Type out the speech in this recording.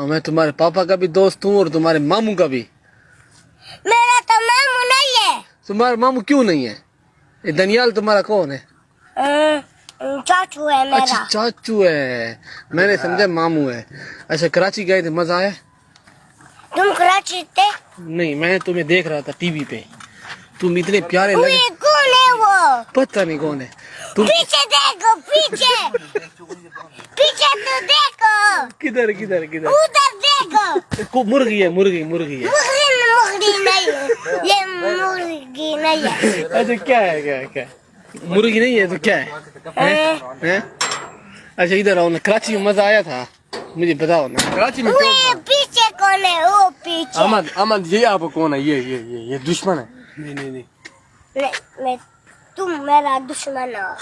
मैं तुम्हारे पापा का भी दोस्त हूँ और तुम्हारे मामू का भी। मेरा तो मामू नहीं है। तुम्हारा मामू क्यों नहीं है? ये दनियाल तुम्हारा कौन है? चाचू है मेरा। अच्छा चाचू है, मैंने समझा मामू है। अच्छा कराची गए थे, मजा आया? तुम कराची थे? नहीं, मैं तुम्हें देख रहा था टीवी पे, तुम इतने प्यारे लगे। कौन है वो? पता नहीं कौन है तुम। पीछे देखो, पीछे पीछे तो देखो। किधर किधर किधर? उधर देखो। मुर्गी है, मुर्गी मुर्गी है। मुर्गी नहीं है, ये मुर्गी नहीं है। अच्छा क्या है, क्या है, क्या है? मुर्गी नहीं है तो क्या है? हैं? अच्छा इधर आओ ना, कराची में मजा आया था, मुझे बताओ ना कराची में क्यों? पीछे कौन है? वो पीछे। अमन अमन ये आपको कौन है? ये दुश्मन है। नहीं नहीं नहीं, मैं तुम मेरा दुश्मन हो।